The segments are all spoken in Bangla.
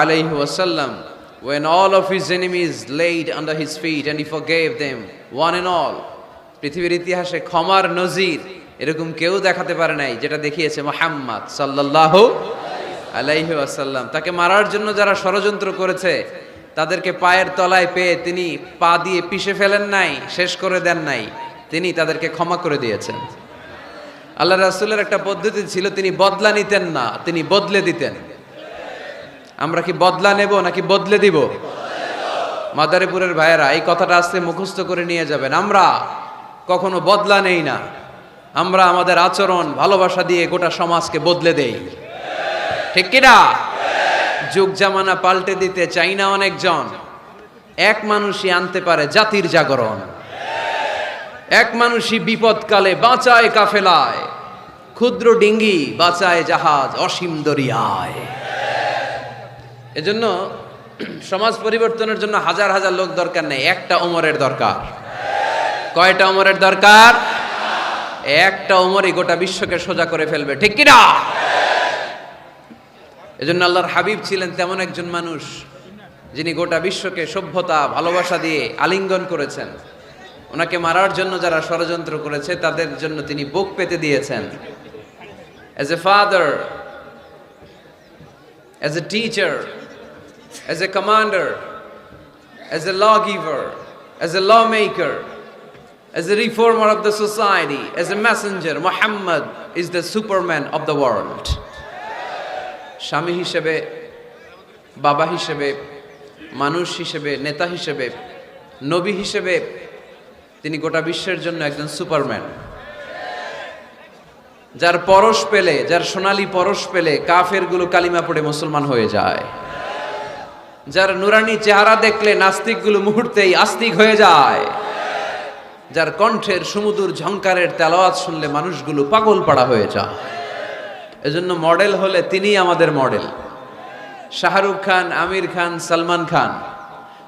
alayhi wasallam, when all of his enemies laid under his feet and he forgave them one and all. পৃথিবীর ইতিহাসে ক্ষমার নজির এরকম কেউ দেখাতে পারে নাই যেটা দেখিয়েছে মুহাম্মদ সাল্লাল্লাহু আলাইহি ওয়াসাল্লাম। তাকে মারার জন্য যারা ষড়যন্ত্র করেছে তাদেরকে পায়ের তলায় পেয়ে তিনি পা দিয়ে পিষে ফেলেন নাই, শেষ করে দেন নাই, তিনি তাদেরকে ক্ষমা করে দিয়েছেন। আল্লাহ রাসূলের একটা পদ্ধতি ছিল, তিনি বদলা নিতেন না, তিনি বদলে দিতেন। আমরা কি বদলা নেব নাকি বদলে দিব? মাদারীপুরের ভাইয়েরা এই কথাটা আজকে মুখস্থ করে নিয়ে যাবেন। আমরা কখনো বদলা নেই না, আমরা আমাদের আচরণ ভালোবাসা দিয়ে গোটা সমাজকে বদলে দেই, ঠিক কিনা? যুগ জামানা পাল্টে দিতে চাই না অনেকজন। এক মানুষই আনতে পারে জাতির জাগরণ, এক মানুষই বিপদকালে বাঁচায় কাফেলায়, ক্ষুদ্র ডিঙ্গি বাঁচায় জাহাজ অসীম দরিয়ায়। এজন্য সমাজ পরিবর্তনের জন্য হাজার হাজার লোক দরকার নেই, একটা ওমরের দরকার। কয়টা ওমরের দরকার? একটা ওমরই গোটা বিশ্বকে সোজা করে ফেলবে, ঠিক কিনা? এজন্য আল্লাহর হাবিব ছিলেন তেমন একজন মানুষ যিনি গোটা বিশ্বকে সভ্যতা ভালোবাসা দিয়ে আলিঙ্গন করেছেন। ওনাকে মারার জন্য যারা ষড়যন্ত্র করেছে তাদের জন্য তিনি বুক পেতে দিয়েছেন। As a father, as a teacher, as a commander, as a lawgiver, as a lawmaker, as a reformer of the society, as a messenger, Muhammad is the superman of the world. স্বামী হিসেবে, বাবা হিসেবে, মানুষ হিসেবে, নেতা হিসেবে, নবী হিসেবে তিনি গোটা বিশ্বের জন্য একজন সুপারম্যান। যার পরশ পেলে, যার সোনালী পরশ পেলে কাফেরগুলো কালিমা পড়ে মুসলমান হয়ে যায়। যার নুরানি চেহারা দেখলে নাস্তিকগুলো মুহূর্তেই আস্তিক হয়ে যায়। যার কণ্ঠের সুমধুর ঝংকারের তেলাওয়াত শুনলে মানুষগুলো পাগল পাড়া হয়ে যায়। এজন্য মডেল হলে তিনি আমাদের মডেল। শাহরুখ খান, আমির খান, সালমান খান,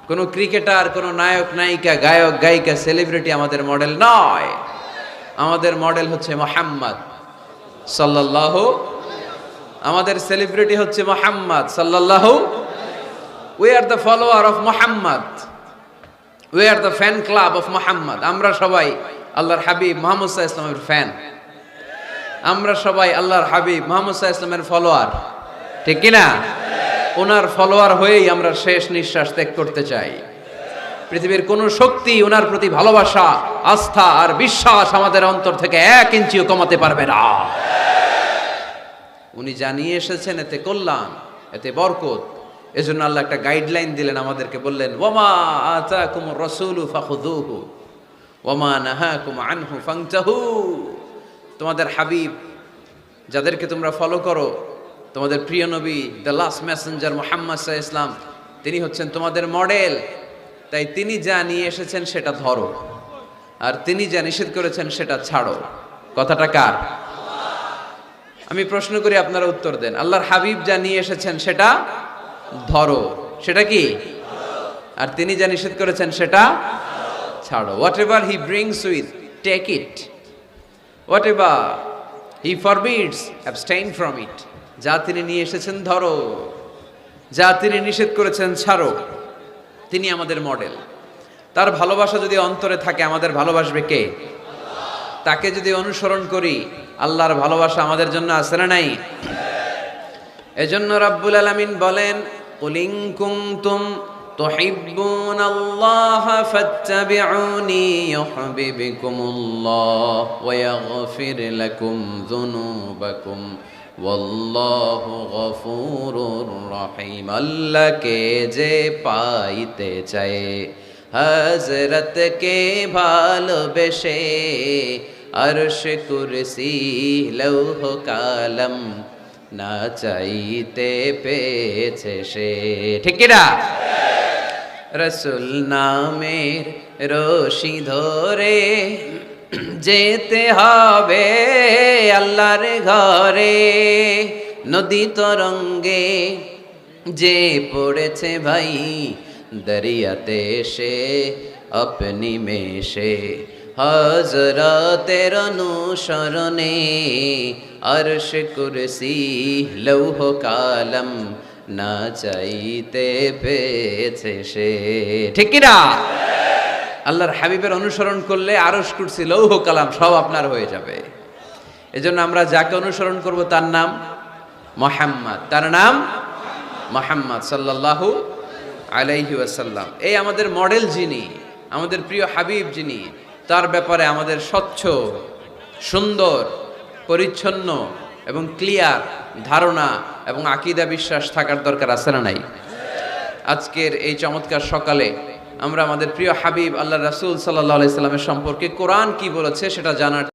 কোন ক্রিকেটার, কোন নায়ক নায়িকা, গায়ক গায়িকা, সেলিব্রিটি আমাদের মডেল নয়। আমাদের মডেল হচ্ছে মুহাম্মদ সাল্লাল্লাহু। আমাদের সেলিব্রিটি হচ্ছে মুহাম্মদ সাল্লাল্লাহু। We are the follower of Muhammad. We are the fan club of Muhammad. আমরা সবাই আল্লাহর হাবিব মুহাম্মদ সাল্লাল্লাহু আলাইহি ওয়াসাল্লামের ফ্যান। আমরা সবাই আল্লাহর হাবিব মুহাম্মদ সাল্লাল্লাহু আলাইহি ওয়াসাল্লামের ফলোয়ার, ঠিক কি না? ওনার ফলোয়ার হয়েই আমরা শেষ নিঃশ্বাস ত্যাগ করতে চাই। পৃথিবীর কোন শক্তি ওনার প্রতি ভালোবাসা, আস্থা আর বিশ্বাস আমাদের অন্তর থেকে 1 ইঞ্চিও কমাতে পারবে না। উনি জানিয়ে এসেছেন এতে কল্যাণ, এতে বরকত। এজন্য আল্লাহ একটা গাইডলাইন দিলেন আমাদেরকে, বললেন ওয়ামা আতাকুমুর রাসূলু ফাখুযুহু ওয়ামা নাহাকুম আনহু ফান্তাহু। তোমাদের হাবিব যাদেরকে তোমরা ফলো করো, তোমাদের প্রিয় নবী, দ্য লাস্ট মেসেঞ্জার মুহাম্মদ সাল্লাল্লাহু আলাইহি ওয়াসাল্লাম, তিনি হচ্ছেন তোমাদের মডেল। তাই তিনি যা নিয়ে এসেছেন সেটা ধরো, আর তিনি যা নিষেধ করেছেন সেটা ছাড়ো। কথাটা কার? আমি প্রশ্ন করি, আপনারা উত্তর দেন। আল্লাহর হাবিব যা নিয়ে এসেছেন সেটা ধরো, সেটা কি? আর তিনি যা নিষেধ করেছেন সেটা ছাড়ো। Whatever he brings with, take it. Whatever he forbids, abstain from it. যা তিনি নিয়ে এসেছেন ধরো, যা তিনি নিষেধ করেছেন ছাড়ো। তিনি আমাদের মডেল। তার ভালোবাসা যদি অন্তরে থাকে, আমাদের ভালোবাসবে কে? তাকে যদি অনুসরণ করি, আল্লাহর ভালোবাসা আমাদের জন্য আছে না নাই? এজন্য রাব্বুল আলামিন বলেন, কুল ইন কুনতুম তুহিব্বুনাল্লাহা ফাত্তাবিউনি ইউহিব্বুকুমুল্লাহ ওয়া ইয়াগফির লাকুম যুনুবাকুম ওয়াল্লাহু গফুরুর রহিম। আল্লাহকে যে পাইতে চায়, হযরতকে ভালোবেসে, আরশ কুরসি লৌহ কালাম না চাইতে পেয়েছে সে, ঠিক কিনা? রাসূল নামের রশি ধরে যেতে হবে আল্লাহর ঘরে। নদী তরঙ্গে যে পড়েছে ভাই, দরিয়াতে সে আপনি মেশে, হযরতের অনুসরণে আরশ কুরসি লৌহ কালাম না চাইতে পেয়েছে সে। ঠিক কিনা? আল্লাহর হাবিবের অনুসরণ করলে আরশ কুরসি লৌহ কালাম সব আপনার হয়ে যাবে। এজন্য আমরা যাকে অনুসরণ করব তার নাম মুহাম্মদ, তার নাম মুহাম্মদ সাল্লাল্লাহু আলাইহি ওয়াসাল্লাম। এই আমাদের মডেল যিনি, আমাদের প্রিয় হাবিব যিনি, তার ব্যাপারে আমাদের স্বচ্ছ, সুন্দর, পরিচ্ছন্ন এবং ক্লিয়ার ধারণা এবং আকীদা বিশ্বাস থাকার দরকার আছে না নাই? আজকের এই চমৎকার সকালে আমরা আমাদের প্রিয় হাবিব আল্লাহ রাসূল সাল্লাল্লাহু আলাইহি সাল্লামের সম্পর্কে কোরআন কি বলেছে সেটা জানার